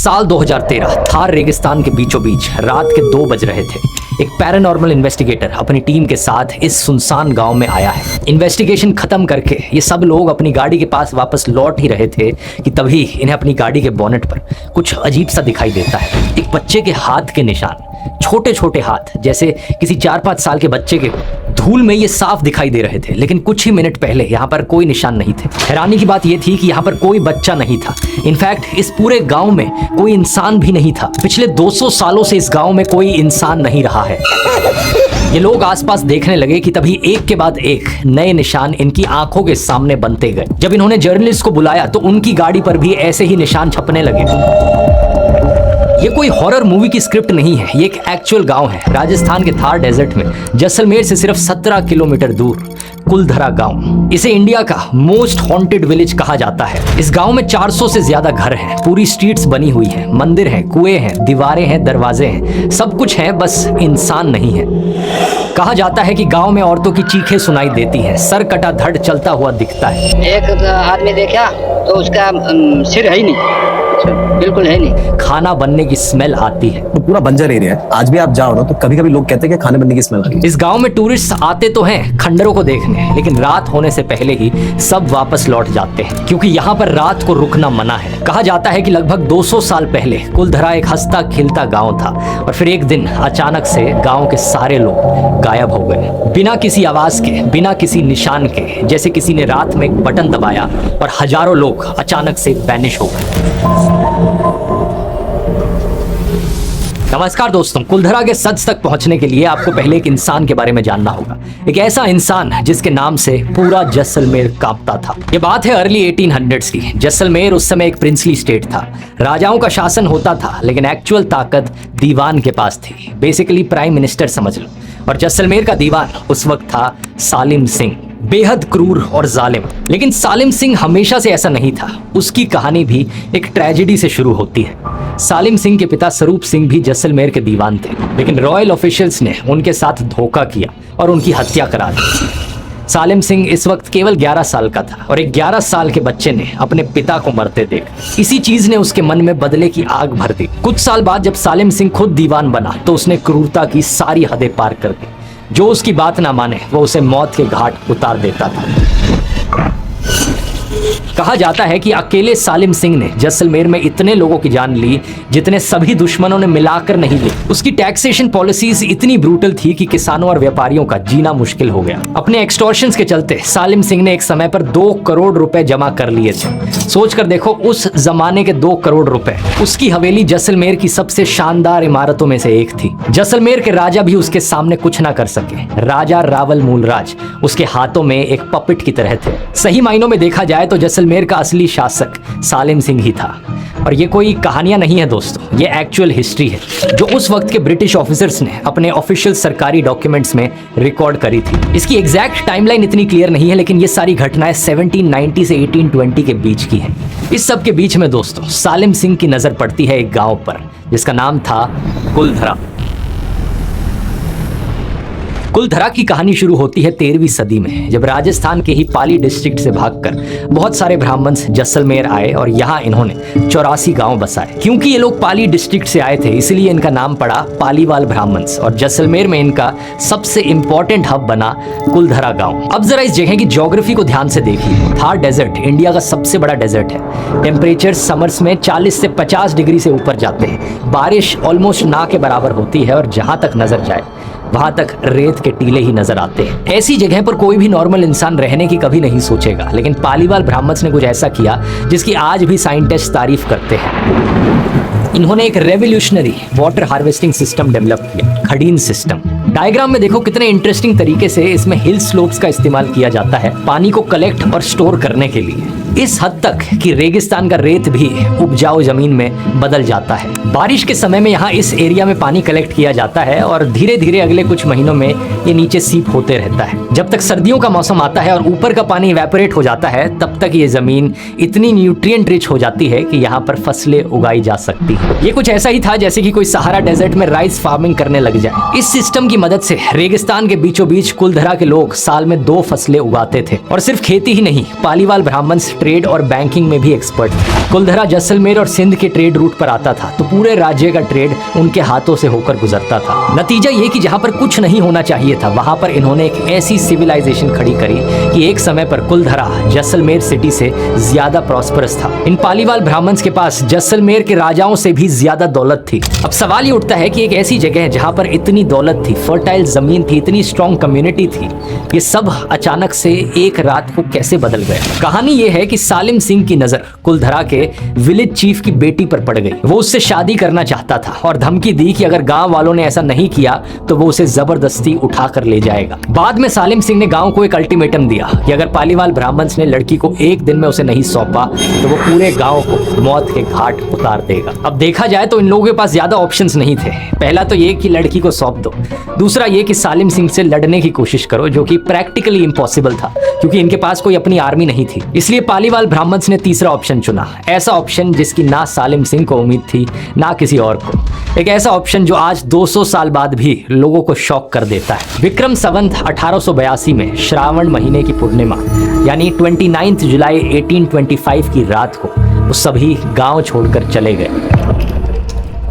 साल 2013 थार रेगिस्तान के बीचों बीच रात के 2 बज रहे थे। एक पैरानॉर्मल इन्वेस्टिगेटर अपनी टीम के साथ इस सुनसान गांव में आया है। इन्वेस्टिगेशन खत्म करके ये सब लोग अपनी गाड़ी के पास वापस लौट ही रहे थे कि तभी इन्हें अपनी गाड़ी के बोनेट पर कुछ अजीब सा दिखाई देता है। एक बच्चे के हाथ के निशान, छोटे छोटे हाथ, जैसे किसी 4-5 साल के बच्चे के। धूल में ये साफ दिखाई दे रहे थे, लेकिन कुछ ही मिनट पहले यहाँ पर कोई निशान नहीं थे। हैरानी की बात ये थी कि यहाँ पर कोई बच्चा नहीं था। इनफैक्ट इस पूरे गांव में कोई इंसान भी नहीं था। पिछले 200 सालों से इस गांव में कोई इंसान नहीं रहा है। ये लोग आसपास देखने लगे कि तभी एक के बाद एक नए निशान इनकी आंखों के सामने बनते गए। जब इन्होंने जर्नलिस्ट को बुलाया तो उनकी गाड़ी पर भी ऐसे ही निशान छपने लगे। ये कोई हॉरर मूवी की स्क्रिप्ट नहीं है, ये एक एक्चुअल गांव है राजस्थान के थार डेजर्ट में, जैसलमेर से सिर्फ 17 किलोमीटर दूर कुलधरा गांव। इसे इंडिया का मोस्ट हॉन्टेड विलेज कहा जाता है। इस गांव में 400 से ज्यादा घर हैं, पूरी स्ट्रीट्स बनी हुई हैं, मंदिर हैं, कुएं हैं, दीवारें हैं, दरवाजे हैं, सब कुछ है, बस इंसान नहीं है। कहा जाता है कि गांव में औरतों की चीखें सुनाई देती हैं, सर कटा धड़ चलता हुआ दिखता है। एक आदमी देखा तो उसका सिर है ही नहीं, बिल्कुल है नहीं। खाना बनने की स्मेल आती है। तो पूरा बंजर एरिया है। आज भी आप जाओ ना तो कभी कभी लोग कहते हैं कि खाने बनने की स्मेल आ रही है। इस गांव में टूरिस्ट आते तो हैं खंडरों को देखने, लेकिन रात होने से पहले ही सब वापस लौट जाते हैं, क्योंकि यहाँ पर रात को रुकना मना है। कहा जाता है कि लगभग 200 साल पहले कुलधरा एक हंसता खिलता गांव था, और फिर एक दिन अचानक से गांव के सारे लोग गायब हो गए, बिना किसी आवाज के, बिना किसी निशान के, जैसे किसी ने रात में एक बटन दबाया और हजारों लोग अचानक से वैनिश हो गए। नमस्कार दोस्तों, कुलधरा के सच तक पहुंचने के लिए आपको पहले एक इंसान के बारे में जानना होगा। एक ऐसा इंसान जिसके नाम से पूरा जैसलमेर कांपता था। ये बात है अर्ली 1800s की। जैसलमेर उस समय एक प्रिंसली स्टेट था। राजाओं का शासन होता था, लेकिन एक्चुअल ताकत दीवान के पास थी। बेसिकली प्राइम मिनिस्टर समझ लो। और जैसलमेर का दीवान उस वक्त था सालिम सिंह, बेहद क्रूर और जालिम। लेकिन सालिम सिंह हमेशा से ऐसा नहीं था। उसकी कहानी भी एक ट्रेजेडी से शुरू होती है। सालिम सिंह के पिता स्वरूप सिंह भी जैसलमेर के दीवान थे, लेकिन रॉयल ऑफिशियल्स ने उनके साथ धोखा किया और उनकी हत्या करा दी। सालिम सिंह इस वक्त केवल 11 साल का था, और एक 11 साल के बच्चे ने अपने पिता को मरते देख इसी चीज ने उसके मन में बदले की आग भर दी। कुछ साल बाद जब सालिम सिंह खुद दीवान बना तो उसने क्रूरता की सारी हदें पार कर दी। जो उसकी बात ना माने वो उसे मौत के घाट उतार देता था। कहा जाता है कि अकेले सालिम सिंह ने जैसलमेर में इतने लोगों की जान ली जितने सभी दुश्मनों ने मिलाकर नहीं ली। उसकी टैक्सेशन पॉलिसीज इतनी ब्रूटल थी कि किसानों और व्यापारियों का जीना मुश्किल हो गया। अपने एक्सटॉर्शंस के चलते सालिम सिंह ने एक समय पर 2 करोड़ रुपए जमा कर लिए थे। सोच कर देखो, उस जमाने के 2 करोड़ रुपए। उसकी हवेली जैसलमेर की सबसे शानदार इमारतों में से एक थी। जैसलमेर के राजा भी उसके सामने कुछ ना कर सके। राजा रावल मूलराज उसके हाथों में एक पपेट की तरह थे। सही मायनों में देखा जाए तो जैसलमेर का असली शासक सालिम सिंह ही था। और ये कोई कहानियां नहीं है दोस्तों, ये एक्चुअल हिस्ट्री है जो उस वक्त के ब्रिटिश ऑफिसर्स ने अपने ऑफिशियल सरकारी डॉक्यूमेंट्स में रिकॉर्ड करी थी। इसकी एग्जैक्ट टाइमलाइन इतनी क्लियर नहीं है, लेकिन ये सारी घटनाएं 1790 से 1820 के बीच की हैं। इस सब के बीच में दोस्तों सालिम सिंह की नजर पड़ती है एक गांव पर जिसका नाम था कुलधरा। कुलधरा की कहानी शुरू होती है 13वीं सदी में, जब राजस्थान के ही पाली डिस्ट्रिक्ट से भागकर बहुत सारे ब्राह्मण जैसलमेर आए और यहाँ इन्होंने 84 गांव बसाए। क्योंकि ये लोग पाली डिस्ट्रिक्ट से आए थे, इसलिए इनका नाम पड़ा पालीवाल ब्राह्मण्स, और जैसलमेर में इनका सबसे इंपॉर्टेंट हब बना कुलधरा गांव। अब जरा इस जगह की ज्योग्राफी को ध्यान से देखिए। थार डेजर्ट इंडिया का सबसे बड़ा डेजर्ट है। टेम्परेचर समर्स में 40 से 50 डिग्री से ऊपर जाते हैं। बारिश ऑलमोस्ट ना के बराबर होती है, और जहां तक नजर जाए वहां तक रेत के टीले ही नजर आते हैं। ऐसी जगह पर कोई भी नॉर्मल इंसान रहने की कभी नहीं सोचेगा, लेकिन पालीवाल ब्राह्मण्स ने कुछ ऐसा किया जिसकी आज भी साइंटिस्ट तारीफ करते हैं। इन्होंने एक revolutionary water harvesting system develop किया, खडीन सिस्टम। डायग्राम में देखो कितने इंटरेस्टिंग तरीके से इसमें हिल स्लोप्स का इस्तेमाल किया जाता है पानी को कलेक्ट और स्टोर करने के लिए, इस हद तक कि रेगिस्तान का रेत भी उपजाऊ जमीन में बदल जाता है। बारिश के समय में यहाँ इस एरिया में पानी कलेक्ट किया जाता है और धीरे धीरे अगले कुछ महीनों में ये नीचे सीप होते रहता है। जब तक सर्दियों का मौसम आता है और ऊपर का पानी इवेपोरेट हो जाता है, तब तक ये जमीन इतनी न्यूट्रिएंट रिच हो जाती है कि यहाँ पर फसलें उगाई जा सकती है। ये कुछ ऐसा ही था जैसे कि कोई सहारा डेजर्ट में राइस फार्मिंग करने लग जाए। इस सिस्टम की मदद से रेगिस्तान के बीचों बीच कुलधरा के लोग साल में 2 फसलें उगाते थे। और सिर्फ खेती ही नहीं, पालीवाल ब्राह्मण्स ट्रेड और बैंकिंग में भी एक्सपर्ट थे। कुलधरा जैसलमेर और सिंध के ट्रेड रूट पर आता था तो पूरे राज्य का ट्रेड उनके हाथों से होकर गुजरता था। नतीजा ये कि जहां पर कुछ नहीं होना चाहिए था वहां पर इन्होंने एक ऐसी सिविलाइजेशन खड़ी करी कि एक समय पर कुलधरा जैसलमेर सिटी से ज्यादा प्रॉस्परस था। इन पालीवाल ब्राह्मण्स के पास जैसलमेर के राजाओं से भी ज्यादा दौलत थी। अब सवाल ये उठता है कि एक ऐसी जगह जहां पर इतनी दौलत थी, फर्टाइल जमीन थी, इतनी स्ट्रॉन्ग कम्युनिटी थी, ये सब अचानक से एक रात को कैसे बदल गया। कहानी ये है कि सालिम सिंह की नजर कुलधरा के विलेज चीफ की बेटी पर पड़ गई। वो उससे शादी करना चाहता था और धमकी दी कि अगर गांव वालों ने ऐसा नहीं किया तो वो उसे जबरदस्ती उठा कर ले जाएगा। बाद में सालिम सिंह ने गांव को एक अल्टीमेटम दिया कि अगर पालीवाल ब्राह्मण्स ने लड़की को एक दिन में उसे नहीं सौंपा तो वो पूरे गांव को मौत के घाट उतार देगा। अब देखा जाए तो इन लोगों के पास ज्यादा ऑप्शंस नहीं थे। पहला तो ये कि लड़की को सौंप दो, दूसरा ये कि सालिम सिंह से लड़ने की कोशिश करो, जो कि प्रैक्टिकली इम्पॉसिबल था क्योंकि इनके पास कोई अपनी आर्मी नहीं थी। इसलिए पालीवाल ब्राह्मण्स ने तीसरा ऑप्शन चुना, ऐसा ऑप्शन जिसकी ना सालिम सिंह को उम्मीद थी ना किसी और को। एक ऐसा ऑप्शन जो आज 200 साल बाद भी लोगों को शॉक कर देता है। विक्रम संवत 1882 में श्रावण महीने की पूर्णिमा यानी 29 जुलाई 1825 की रात को वो सभी गांव छोड़कर चले गए।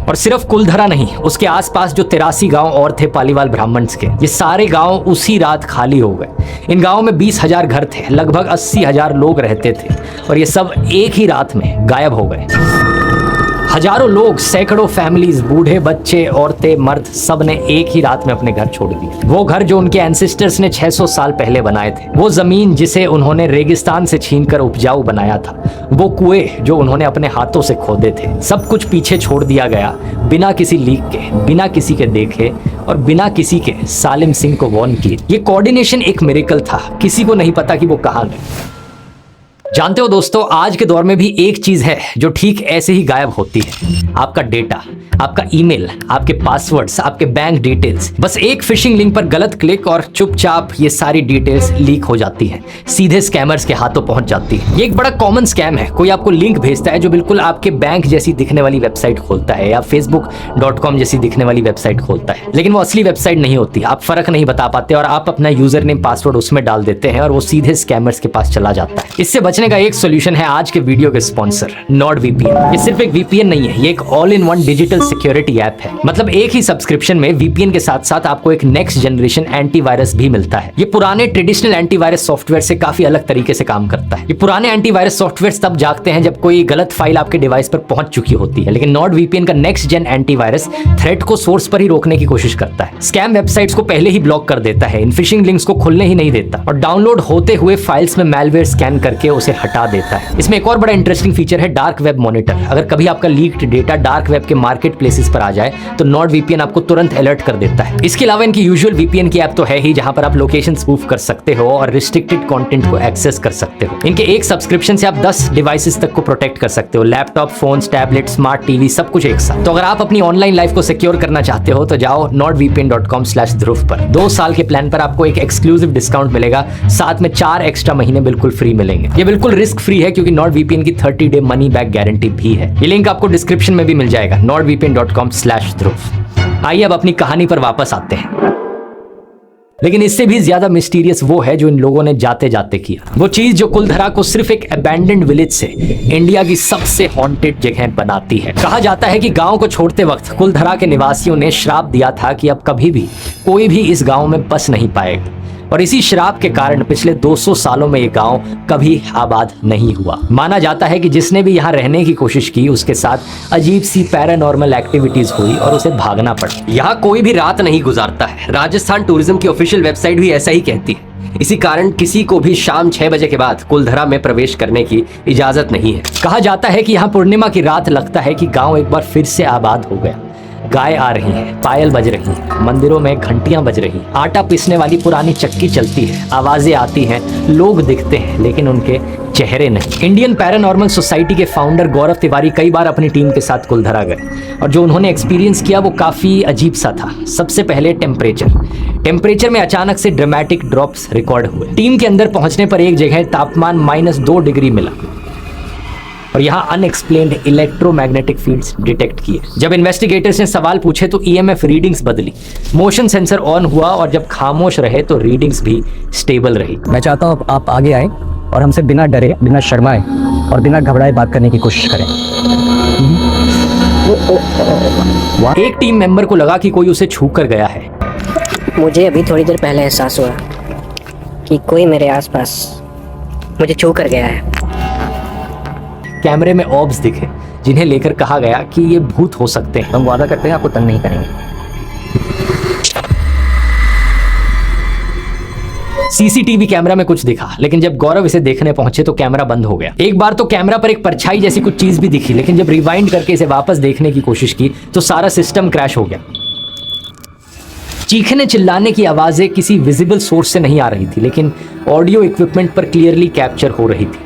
और सिर्फ कुलधरा नहीं, उसके आसपास जो 83 गांव और थे पालीवाल ब्राह्मण्स के, ये सारे गांव उसी रात खाली हो गए। इन गांवों में 20,000 घर थे, लगभग 80,000 लोग रहते थे और ये सब एक ही रात में गायब हो गए। हजारों लोग, सैकड़ों फैमिलीज, बूढ़े, बच्चे, औरतें, मर्द, सब ने एक ही रात में अपने घर छोड़ दिए। वो घर जो उनके एंसेस्टर्स ने 600 साल पहले बनाए थे, वो जमीन जिसे उन्होंने रेगिस्तान से छीनकर उपजाऊ बनाया था, वो कुएं जो उन्होंने अपने हाथों से खोदे थे, सब कुछ पीछे छोड़ दिया गया बिना किसी लीक के, बिना किसी के देखे और बिना किसी के सालिम सिंह को वार्न किए। ये कोऑर्डिनेशन एक मिरेकल था, किसी को नहीं पता कि वो कहाँ गए। जानते हो दोस्तों, आज के दौर में भी एक चीज है जो ठीक ऐसे ही गायब होती है, आपका डेटा, आपका ईमेल, आपके पासवर्ड्स, आपके बैंक डिटेल्स। बस एक फिशिंग लिंक पर गलत क्लिक और चुपचाप ये सारी डिटेल्स लीक हो जाती हैं, सीधे स्कैमर्स के हाथों पहुंच जाती है। ये एक बड़ा कॉमन स्कैम है। कोई आपको लिंक भेजता है जो बिल्कुल आपके बैंक जैसी दिखने वाली वेबसाइट खोलता है या facebook.com जैसी दिखने वाली वेबसाइट खोलता है, लेकिन वो असली वेबसाइट नहीं होती। आप फर्क नहीं बता पाते और आप अपना यूजर नेम पासवर्ड उसमें डाल देते हैं और वो सीधे स्कैमर्स के पास चला जाता है। इससे बचने का एक सोल्यूशन है आज के वीडियो के स्पॉन्सर NordVPN। ये सिर्फ एक VPN नहीं है, ये एक all in one digital security app है। मतलब एक ही सब्सक्रिप्शन में VPN के साथ साथ आपको एक नेक्स्ट जनरेशन एंटीवायरस भी मिलता है। ये पुराने ट्रेडिशनल एंटीवायरस सॉफ्टवेयर से काफी अलग तरीके से काम करता है। ये पुराने एंटीवायरस सॉफ्टवेयर तब जागते हैं जब कोई गलत फाइल आपके डिवाइस पर पहुंच चुकी होती है, लेकिन NordVPN का नेक्स्ट जेन एंटीवायरस थ्रेट को सोर्स पर ही रोकने की कोशिश करता है, स्कैम वेबसाइट्स को पहले ही ब्लॉक कर देता है, इन फिशिंग लिंक्स को खुलने ही नहीं देता और डाउनलोड होते हुए फाइल्स में मैलवेयर स्कैन करके उसे हटा देता है। इसमें एक और बड़ा इंटरेस्टिंग फीचर है डार्क वेब मॉनिटर। अगर कभी आपका लीक्ड डेटा डार्क वेब के मार्केट प्लेसेस पर आ जाए तो NordVPN आपको तुरंत अलर्ट कर देता है। इसके अलावा इनकी यूजुअल VPN की ऐप तो है ही, जहां पर आप लोकेशन स्पूफ कर सकते हो और रिस्ट्रिक्टेड कंटेंट को एक्सेस कर सकते हो। इनके एक सब्सक्रिप्शन से आप 10 डिवाइसेस तक को प्रोटेक्ट कर सकते हो, laptop, phones, tablet, smart TV, सब कुछ एक साथ। तो अगर आप अपनी ऑनलाइन लाइफ को सिक्योर करना चाहते हो तो जाओ nordvpn.com/dhruv पर। 2 साल के प्लान पर आपको एक एक्सक्लूसिव डिस्काउंट मिलेगा, साथ में 4 एक्स्ट्रा महीने बिल्कुल फ्री मिलेंगे। ये बिल्कुल रिस्क फ्री है क्योंकि NordVPN की 30 डे मनी बैक गारंटी भी है। ये लिंक आपको डिस्क्रिप्शन में भी मिल जाएगा, nordvpn.com/dhruv। आइए अब अपनी कहानी पर वापस आते हैं। लेकिन इससे भी ज्यादा मिस्टीरियस वो है जो इन लोगों ने जाते जाते किया, वो चीज जो कुलधरा को सिर्फ एक अबैंडन्ड विलेज से इंडिया की सबसे हॉन्टेड जगह बनाती है। कहा जाता है कि गांव को छोड़ते वक्त कुलधरा के निवासियों ने श्राप दिया था कि अब कभी भी कोई भी इस गांव में बस नहीं पाएगा, और इसी श्राप के कारण पिछले 200 सालों में ये गांव कभी आबाद नहीं हुआ। माना जाता है कि जिसने भी यहाँ रहने की कोशिश की उसके साथ अजीब सी पैरानॉर्मल एक्टिविटीज हुई और उसे भागना पड़ा। यहाँ कोई भी रात नहीं गुजारता है। राजस्थान टूरिज्म की ऑफिशियल वेबसाइट भी ऐसा ही कहती है। इसी कारण किसी को भी शाम 6 बजे के बाद कुलधरा में प्रवेश करने की इजाजत नहीं है। कहा जाता है कि यहाँ पूर्णिमा की रात लगता है कि गाँव एक बार फिर से आबाद हो गया। गाय आ रही है, पायल बज रही है, मंदिरों में घंटियां बज रही, आटा पीसने वाली पुरानी चक्की चलती है, आवाजें आती हैं, लोग दिखते हैं लेकिन उनके चेहरे नहीं। इंडियन पैरानॉर्मल सोसाइटी के फाउंडर गौरव तिवारी कई बार अपनी टीम के साथ कुलधरा गए और जो उन्होंने एक्सपीरियंस किया वो काफी अजीब सा था। सबसे पहले टेम्परेचर में अचानक से ड्रामेटिक ड्रॉप्स रिकॉर्ड हुए। टीम के अंदर पहुंचने पर एक जगह तापमान -2 डिग्री मिला और यहाँ अनएक्सप्लेन्ड इलेक्ट्रोमैग्नेटिक फील्ड्स डिटेक्ट किए। जब इन्वेस्टिगेटर्स ने सवाल पूछे तो EMF रीडिंग्स बदली, मोशन सेंसर ऑन हुआ और जब खामोश रहे तो रीडिंग्स भी स्टेबल रही। मैं चाहता हूँ आप आगे आए और हमसे बिना डरे, बिना शर्माए और बिना घबराए बात करने की कोशिश करें। एक टीम मेंबर को लगा कि कोई उसे छू कर गया है। मुझे अभी थोड़ी देर पहले एहसास हुआ कि कोई मेरे आसपास मुझे छू कर गया है। कैमरे में ऑब्स दिखे जिन्हें लेकर कहा गया कि ये भूत हो सकते हैं। हम वादा करते हैं आपको तंग नहीं करेंगे। सीसीटीवी कैमरा में कुछ दिखा, लेकिन जब गौरव इसे देखने पहुंचे तो कैमरा बंद हो गया। एक बार तो कैमरा पर एक परछाई जैसी कुछ चीज भी दिखी, लेकिन जब रिवाइंड करके इसे वापस देखने की कोशिश की तो सारा सिस्टम क्रैश हो गया। चीखने चिल्लाने की आवाजें किसी विजिबल सोर्स से नहीं आ रही थी, लेकिन ऑडियो इक्विपमेंट पर क्लियरली कैप्चर हो रही थी।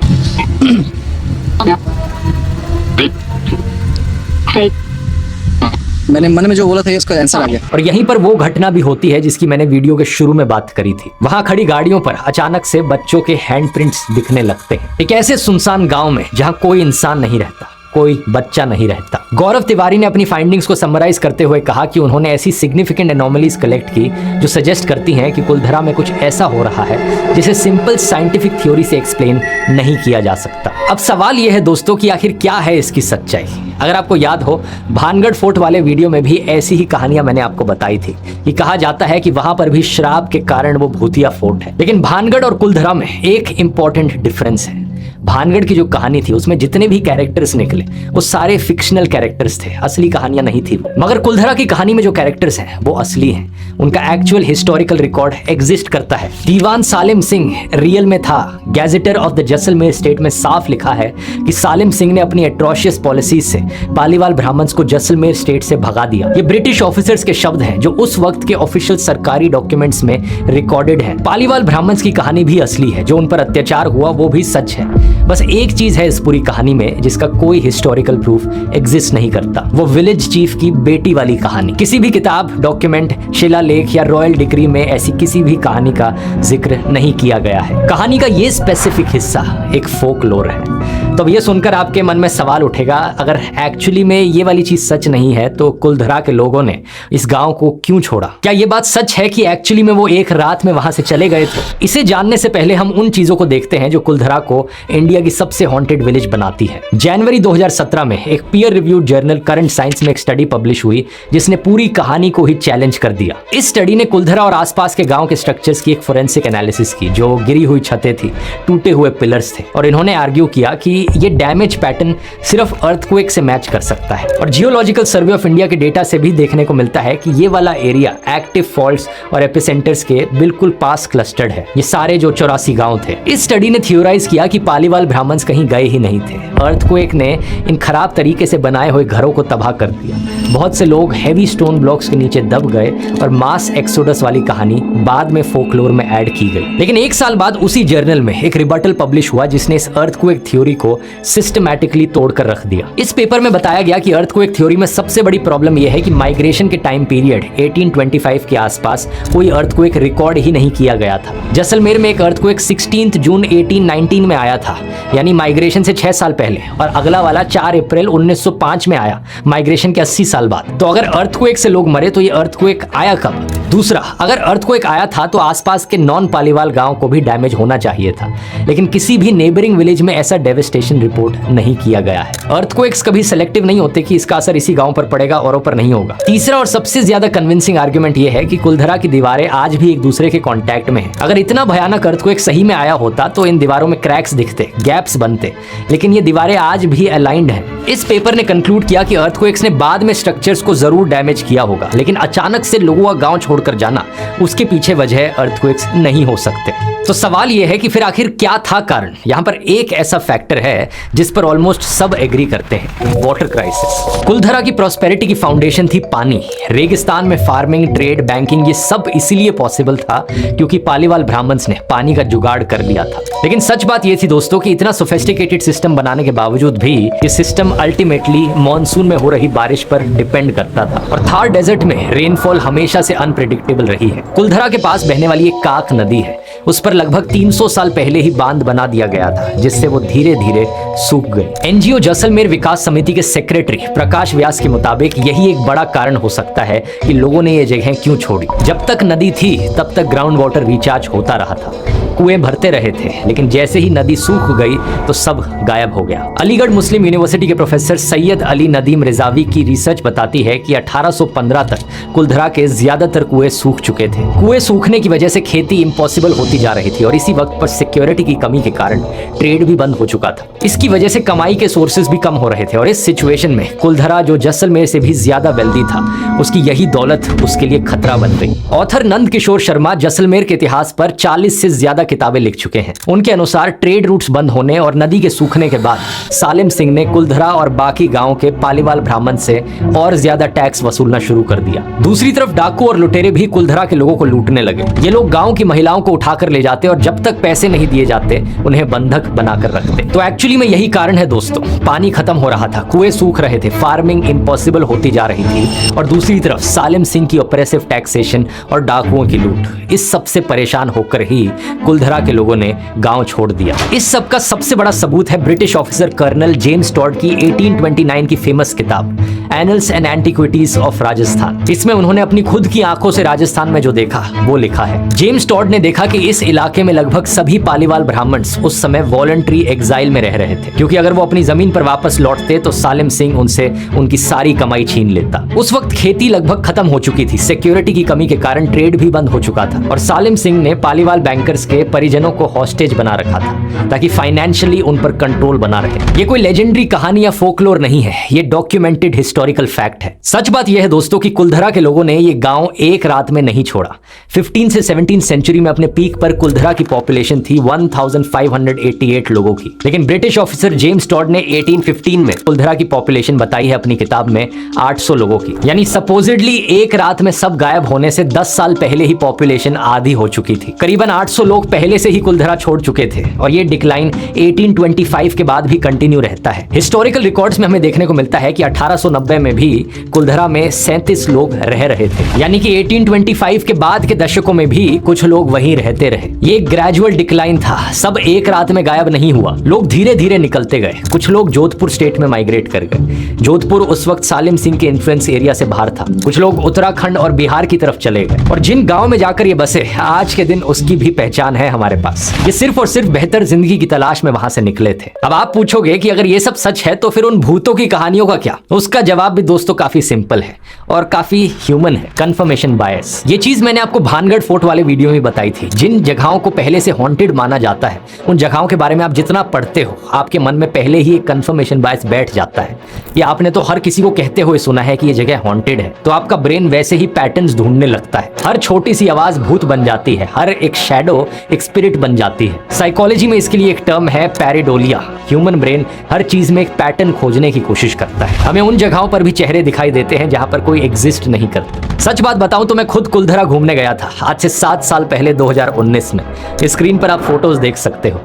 मैंने मन में जो बोला था इसका आंसर आ गया। और यहीं पर वो घटना भी होती है जिसकी मैंने वीडियो के शुरू में बात करी थी। वहां खड़ी गाड़ियों पर अचानक से बच्चों के हैंडप्रिंट्स दिखने लगते हैं, एक ऐसे सुनसान गांव में जहां कोई इंसान नहीं रहता, कोई बच्चा नहीं रहता। गौरव तिवारी ने अपनी फाइंडिंग्स को समराइज करते हुए कहा कि उन्होंने ऐसी सिग्निफिकेंट एनोमलीज कलेक्ट की जो सजेस्ट करती हैं कि कुलधरा में कुछ ऐसा हो रहा है जिसे सिंपल साइंटिफिक थ्योरी से एक्सप्लेन नहीं किया जा सकता। अब सवाल यह है दोस्तों कि आखिर क्या है इसकी सच्चाई। अगर आपको याद हो, भानगढ़ फोर्ट वाले वीडियो में भी ऐसी ही कहानियां मैंने आपको बताई थी कि कहा जाता है कि वहां पर भी श्राप के कारण वो भूतिया फोर्ट है। लेकिन भानगढ़ और कुलधरा में एक इंपॉर्टेंट डिफरेंस है। भानगढ़ की जो कहानी थी उसमें जितने भी कैरेक्टर्स निकले वो सारे फिक्शनल कैरेक्टर्स थे, असली कहानियां नहीं थी। मगर कुलधरा की कहानी में जो कैरेक्टर्स हैं वो असली हैं, उनका एक्चुअल हिस्टोरिकल रिकॉर्ड एग्जिस्ट करता है। दीवान सालिम सिंह रियल में था। गैजेटर ऑफ द जैसलमेर स्टेट में साफ लिखा है कि सालिम सिंह ने अपनी एट्रोशियस पॉलिसीज से पालीवाल ब्राह्मण्स को जैसलमेर स्टेट से भगा दिया। ये ब्रिटिश ऑफिसर्स के शब्द हैं जो उस वक्त के ऑफिशियल सरकारी डॉक्यूमेंट्स में रिकॉर्डेड है। पालीवाल ब्राह्मण्स की कहानी भी असली है, जो उन पर अत्याचार हुआ वो भी सच है। बस एक चीज है इस पूरी कहानी में जिसका कोई हिस्टोरिकल प्रूफ एग्जिस्ट नहीं करता, वो विलेज चीफ की बेटी वाली कहानी। किसी भी किताब, डॉक्यूमेंट, शिलालेख या रॉयल डिग्री में ऐसी किसी भी कहानी का जिक्र नहीं किया गया है। कहानी का ये स्पेसिफिक हिस्सा एक फोकलोर है। तो अब ये सुनकर आपके मन में सवाल उठेगा, अगर एक्चुअली में ये वाली चीज सच नहीं है तो कुलधरा के लोगों ने इस गांव को क्यों छोड़ा? क्या ये बात सच है कि एक्चुअली में वो एक रात में वहां से चले गए थे? इसे जानने से पहले हम उन चीजों को देखते हैं जो कुलधरा को इंडिया की सबसे हॉन्टेड विलेज बनाती है। जनवरी 2017 में एक peer reviewed journal current science में एक स्टडी पब्लिश हुई जिसने पूरी कहानी को ही चैलेंज कर दिया। इस स्टडी ने कुलधरा और आसपास के गांव के स्ट्रक्चर्स की एक फोरेंसिक एनालिसिस की, जो गिरी हुई छतें थी, टूटे हुए पिलर्स थे, और इन्होंने आर्ग्यू किया कि ये डैमेज पैटर्न सिर्फ अर्थक्वेक से मैच कर सकता है। और जियोलॉजिकल सर्वे ऑफ इंडिया के डेटा से भी देखने को मिलता है कि ये वाला एरिया एक्टिव फॉल्ट्स और एपिसेंटर्स के बिल्कुल पास क्लस्टर्ड है। ये सारे जो 84 गांव थे। इस स्टडी ने थियोराइज किया कि पालीवाल ब्राह्मण्स कहीं गए ही नहीं थे। अर्थक्वेक ने इन खराब तरीके से बनाए हुए घरों को तबाह कर दिया। बहुत से लोग हैवी स्टोन ब्लॉक्स के नीचे दब गए और मास एक्सोडस वाली कहानी बाद में फोकलोर में ऐड की गई। लेकिन एक साल बाद उसी जर्नल में एक रिबटल पब्लिश हुआ जिसने इस अर्थक्वेक थ्योरी को सिस्टमैटिकली तोड़कर रख दिया। इस पेपर में बताया गया कि अर्थक्वेक थ्योरी में सबसे बड़ी प्रॉब्लम यह है कि माइग्रेशन के टाइम पीरियड 1825 के आसपास कोई अर्थक्वेक रिकॉर्ड ही नहीं किया गया था। जैसलमेर में एक अर्थक्वेक 16 जून 1819 में आया था, यानी माइग्रेशन से 6 साल पहले, और अगला वाला 4 अप्रैल 1905 में आया, माइग्रेशन के 80 साल बाद। तो अगर अर्थक्वेक से लोग मरे तो ये अर्थक्वेक आया कब? दूसरा, अगर अर्थक्वेक आया था तो आसपास के नॉन पालीवाल गांव को भी डैमेज होना चाहिए था, लेकिन किसी भी नेबरिंग विलेज में ऐसा डेवेस्टेशन रिपोर्ट नहीं किया गया है। अर्थक्वेक्स कभी सेलेक्टिव नहीं होते कि इसका असर इसी गांव पर पड़ेगा, औरों पर नहीं होगा। तीसरा और सबसे ज्यादा कन्विंसिंग आर्गुमेंट यह है कि कुलधरा की दीवारें आज भी एक दूसरे के कांटेक्ट में हैं। अगर इतना भयानक अर्थक्वेक सही में आया होता तो इन दीवारों में क्रैक्स दिखते, गैप्स बनते, लेकिन ये दीवारें आज भी अलाइंड हैं। इस पेपर ने कंक्लूड किया कि अर्थक्वेक्स ने बाद में स्ट्रक्चर्स को जरूर डैमेज किया होगा, लेकिन अचानक से लोगों का गांव छोड़कर जाना, उसके पीछे वजह अर्थक्वेक्स नहीं हो सकते। तो सवाल यह है कि फिर आखिर क्या था कारण? यहाँ पर एक ऐसा फैक्टर है जिस पर ऑलमोस्ट सब एग्री करते हैं, वाटर क्राइसिस। कुलधरा की प्रॉस्पेरिटी की फाउंडेशन थी पानी। रेगिस्तान में फार्मिंग, ट्रेड, बैंकिंग, ये सब इसीलिए पॉसिबल था क्योंकि पालीवाल ब्राह्मण्स ने पानी का जुगाड़ कर लिया था। लेकिन सच बात यह थी दोस्तों कि इतना सोफिस्टिकेटेड सिस्टम बनाने के बावजूद भी ये सिस्टम अल्टीमेटली मॉनसून में हो रही बारिश पर डिपेंड करता था, और थार डेजर्ट में रेनफॉल हमेशा से अनप्रेडिक्टेबल रही है। कुलधरा के पास बहने वाली एक काक नदी है, उस पर लगभग 300 साल पहले ही बांध बना दिया गया था, जिससे वो धीरे धीरे सूख गई। एनजीओ जैसलमेर विकास समिति के सेक्रेटरी प्रकाश व्यास के मुताबिक यही एक बड़ा कारण हो सकता है कि लोगों ने ये जगह क्यों छोड़ी। जब तक नदी थी तब तक ग्राउंड वाटर रिचार्ज होता रहा था, कुएं भरते रहे थे, लेकिन जैसे ही नदी सूख गई तो सब गायब हो गया। अलीगढ़ मुस्लिम यूनिवर्सिटी के प्रोफेसर सैयद अली नदीम रिजावी की रिसर्च बताती है कि 1815 तक कुलधरा के ज्यादातर कुएं सूख चुके थे। कुएं सूखने की वजह से खेती इम्पॉसिबल होती जा रही थी और इसी वक्त पर सिक्योरिटी की कमी के कारण ट्रेड भी बंद हो चुका था। इसकी वजह से कमाई के सोर्सेज भी कम हो रहे थे और इस सिचुएशन में कुलधरा, जो जैसलमेर से भी ज्यादा वेल्दी था, उसकी यही दौलत उसके लिए खतरा बन गई। ऑथर नंद किशोर शर्मा जैसलमेर के इतिहास पर 40 से ज्यादा किताबें लिख चुके हैं। उनके अनुसार ट्रेड रूट्स बंद होने और नदी के सूखने के बाद सालिम सिंह ने कुलधरा और बाकी गांव के पालीवाल ब्राह्मण से और ज्यादा टैक्स वसूलना शुरू कर दिया। दूसरी तरफ डाकू और लुटेरे भी कुलधरा के लोगों को लूटने लगे। ये लोग गांव की महिलाओं को उठाकर ले जाते और जब तक पैसे नहीं दिए जाते उन्हें बंधक बनाकर रखते। तो एक्चुअली में यही कारण है दोस्तों, पानी खत्म हो रहा था, कुएं सूख रहे थे, फार्मिंग इम्पॉसिबल होती जा रही थी और दूसरी तरफ सालिम सिंह की ऑपरेसिव टैक्सेशन और डाकुओं की लूट। इस सबसे परेशान होकर ही कुलधरा के लोगों ने गांव छोड़ दिया। इस सब का सबसे बड़ा सबूत है British officer colonel James Tod की 1829 की फेमस किताब annals and antiquities of Rajasthan. इसमें उन्होंने अपनी खुद की आंखों से राजस्थान में जो देखा वो लिखा है। जेम्स टॉड ने देखा कि इस इलाके में लगभग सभी पालीवाल ब्राह्मण उस समय वॉलंटरी एग्जाइल में रह रहे थे, क्योंकि अगर वो अपनी जमीन पर वापस लौटते तो सालिम सिंह उनसे उनकी सारी कमाई छीन लेता। उस वक्त खेती लगभग खत्म हो चुकी थी, सिक्योरिटी की कमी के कारण ट्रेड भी बंद हो चुका था और सालिम सिंह ने पालीवाल बैंकर्स के परिजनों को हॉस्टेज बना रखा था ताकि फाइनेंशियली उन पर कंट्रोल बना रहे। ये कोई लेजेंडरी कहानी या फोकलोर नहीं है, ये डॉक्यूमेंटेड हिस्टोरिकल फैक्ट है। सच बात यह है दोस्तों कि कुलधरा के लोगों ने ये गांव एक रात में नहीं छोड़ा। 15 से 17 सेंचुरी में अपने पीक पर कुलधरा की पॉपुलेशन थी 1588 लोगों की, लेकिन ब्रिटिश ऑफिसर जेम्स टॉड ने 1815 में कुलधरा की पॉपुलेशन बताई है अपनी किताब में 800 लोगों की। यानी सपोजिडली एक रात में सब गायब होने से 10 साल पहले ही पॉपुलेशन आधी हो चुकी थी। करीबन 800 लोग पहले से ही कुलधरा छोड़ चुके थे और ये डिक्लाइन 1825 के बाद भी कंटिन्यू रहता है। हिस्टोरिकल रिकॉर्ड्स में हमें देखने को मिलता है कि 1890 में भी कुलधरा में 37 लोग रह रहे थे, यानी कि 1825 के बाद के दशकों में भी कुछ लोग वहीं रहते रहे। ये ग्रेजुअल डिक्लाइन था, सब एक रात में गायब नहीं हुआ, लोग धीरे धीरे निकलते गए। कुछ लोग जोधपुर स्टेट में माइग्रेट कर गए। जोधपुर उस वक्त सालिम सिंह के इन्फ्लुएंस एरिया से बाहर था। कुछ लोग उत्तराखंड और बिहार की तरफ चले गए और जिन गांव में जाकर ये बसे आज के दिन उसकी भी पहचान है हमारे पास। ये सिर्फ और सिर्फ बेहतर जिंदगी की तलाश में वहां से निकले थे। अब आप पूछोगे कि अगर ये सब सच है तो फिर उन भूतों की कहानियों का क्या? उसका जवाब भी दोस्तों काफी सिंपल है और काफी ह्यूमन है, कंफर्मेशन बायस। ये चीज मैंने आपको भानगढ़ फोर्ट वाले वीडियो में बताई थी। जिन जगहों को पहले से हॉन्टेड माना जाता है उन जगहों के बारे में आप जितना पढ़ते हो आपके मन में पहले ही एक कंफर्मेशन बायस बैठ जाता है। या आपने तो हर किसी को कहते हुए सुना है कि ये जगह हॉन्टेड है, तो आपका ब्रेन वैसे ही पैटर्न्स ढूंढने लगता है। हर छोटी सी आवाज भूत बन जाती है, हर एक शैडो एक स्पिरिट बन जाती है। साइकोलॉजी में इसके लिए एक टर्म है पैरेडोलिया। ह्यूमन ब्रेन हर चीज में एक पैटर्न खोजने की कोशिश करता है। हमें उन जगहों पर भी चेहरे दिखाई देते हैं जहां पर कोई एग्जिस्ट नहीं करता। सच बात बताऊं तो मैं खुद कुलधरा घूमने गया था आज से 7 साल पहले 2019 में। स्क्रीन पर आप फोटोज देख सकते हो।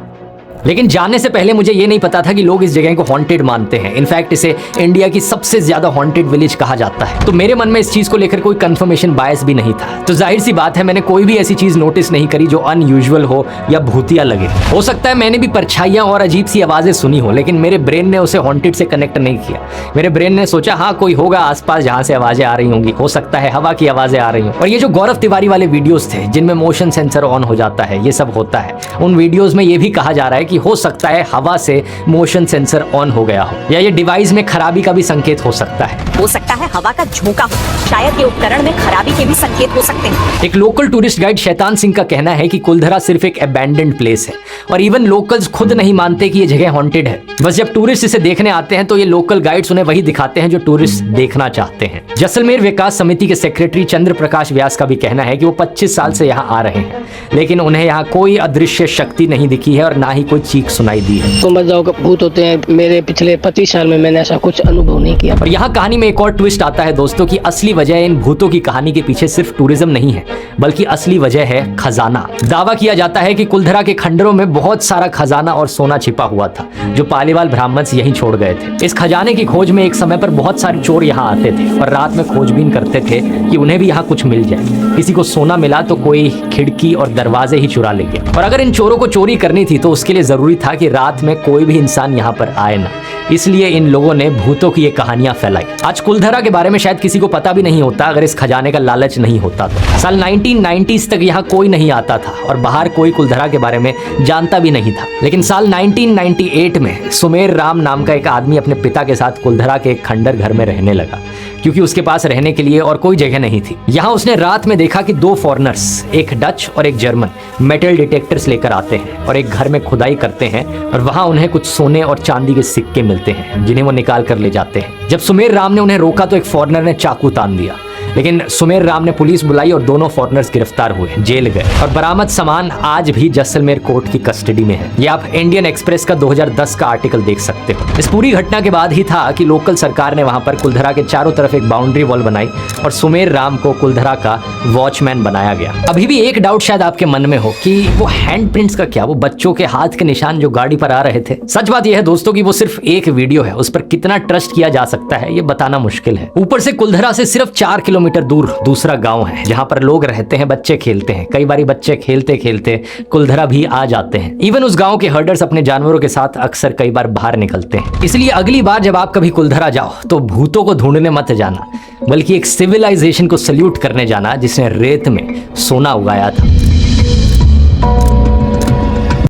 लेकिन जाने से पहले मुझे ये नहीं पता था कि लोग इस जगह को हॉन्टेड मानते हैं। इनफैक्ट इसे इंडिया की सबसे ज्यादा हॉन्टेड विलेज कहा जाता है। तो मेरे मन में इस चीज को लेकर कोई कंफर्मेशन बायस भी नहीं था। तो जाहिर सी बात है मैंने कोई भी ऐसी चीज नोटिस नहीं करी जो अनयूजुअल हो या भूतिया लगे। हो सकता है मैंने भी परछाइयां और अजीब सी आवाजें सुनी हो, लेकिन मेरे ब्रेन ने उसे हॉन्टेड से कनेक्ट नहीं किया। मेरे ब्रेन ने सोचा हाँ कोई होगा आसपास जहां से आवाजें आ रही होंगी, हो सकता है हवा की आवाजें आ रही हो। और ये जो गौरव तिवारी वाले वीडियोस थे जिनमें मोशन सेंसर ऑन हो जाता है, ये सब होता है, उन वीडियोस में ये भी कहा जा रहा है कि हो सकता है हवा से मोशन सेंसर ऑन हो गया हो या ये डिवाइस में खराबी का भी संकेत हो सकता है। हो सकता है हवा का झोंका हो, शायद ये उपकरण में खराबी के भी संकेत हो सकते हैं। एक local tourist guide Shaitan Singh का कहना है कि कुलधरा सिर्फ एक अबैंडन्ड प्लेस है और इवन लोकल्स खुद नहीं मानते कि ये जगह हॉन्टेड है। बस जब टूरिस्ट इसे देखने आते हैं तो ये लोकल गाइड्स उन्हें वही दिखाते हैं जो टूरिस्ट देखना चाहते हैं। जैसलमेर विकास समिति के सेक्रेटरी चंद्र प्रकाश व्यास का भी कहना है कि वो 25 साल से यहाँ आ रहे हैं, लेकिन उन्हें यहाँ कोई अदृश्य शक्ति नहीं दिखी है और ना ही कोई चीख सुनाई दी है। तो मजाओं का भूत होते हैं, मेरे पिछले 25 साल में मैंने ऐसा कुछ अनुभव नहीं किया। और यहाँ कहानी में एक और ट्विस्ट आता है दोस्तों कि असली वजह इन भूतों की कहानी के पीछे सिर्फ टूरिज्म नहीं है, बल्कि असली वजह है खजाना। दावा किया जाता है कि कुलधरा के खंडरों में बहुत सारा खजाना और सोना छिपा हुआ था, जो पालीवाल ब्राह्मण यहीं छोड़ गए थे। इस खजाने की खोज में एक समय पर बहुत सारे चोर यहाँ आते थे और रात में खोजबीन करते थे कि उन्हें भी यहाँ कुछ मिल जाए। किसी को सोना मिला तो कोई खिड़की और दरवाजे ही चुरा ले गया। और अगर इन चोरों को चोरी करनी थी तो उसके लिए जरूरी था कि रात में कोई भी इंसान यहाँ पर आए ना। इसलिए इन लोगों ने भूतों की ये कहानियां फैलाई। आज कुलधरा के बारे में शायद किसी को पता भी नहीं होता अगर इस खजाने का लालच नहीं होता तो। साल 1990s तक यहाँ कोई नहीं आता था और बाहर कोई कुलधरा के बारे में जानता भी नहीं था। लेकिन साल 1998 में सुमेर राम नाम का एक आदमी अपने पिता के साथ कुलधरा के एक खंडर घर में रहने लगा, क्योंकि उसके पास रहने के लिए और कोई जगह नहीं थी। यहाँ उसने रात में देखा कि 2 फॉरेनर्स, एक डच और एक जर्मन, मेटल डिटेक्टर्स लेकर आते हैं और एक घर में खुदाई करते हैं और वहां उन्हें कुछ सोने और चांदी के सिक्के मिलते हैं, जिन्हें वो निकाल कर ले जाते हैं। जब सुमेर राम ने उन्हें रोका तो एक फॉरेनर ने चाकू तान दिया, लेकिन सुमेर राम ने पुलिस बुलाई और दोनों फॉरेनर्स गिरफ्तार हुए, जेल गए और बरामद सामान आज भी जैसलमेर कोर्ट की कस्टडी में है। ये आप इंडियन एक्सप्रेस का 2010 का आर्टिकल देख सकते हो। इस पूरी घटना के बाद ही था कि लोकल सरकार ने वहां पर कुलधरा के चारों तरफ एक बाउंड्री वॉल बनाई और सुमेर राम को कुलधरा का वॉचमैन बनाया गया। अभी भी एक डाउट शायद आपके मन में हो कि वो हैंड प्रिंट्स का क्या, वो बच्चों के हाथ के निशान जो गाड़ी पर आ रहे थे। सच बात यह है दोस्तों कि वो सिर्फ एक वीडियो है, उस पर कितना ट्रस्ट किया जा सकता है ये बताना मुश्किल है। ऊपर से कुलधरा से सिर्फ 4 किलोमीटर दूर दूसरा गांव है जहां पर लोग रहते हैं, बच्चे खेलते हैं। कई बारी बच्चे खेलते खेलते कुलधरा भी आ जाते हैं। इवन उस गांव के हर्डर्स अपने जानवरों के साथ अक्सर कई बार बाहर निकलते हैं। इसलिए अगली बार जब आप कभी कुलधरा जाओ तो भूतों को ढूंढने मत जाना, बल्कि एक सिविलाइजेशन को सल्यूट करने जाना जिसने रेत में सोना उगाया था।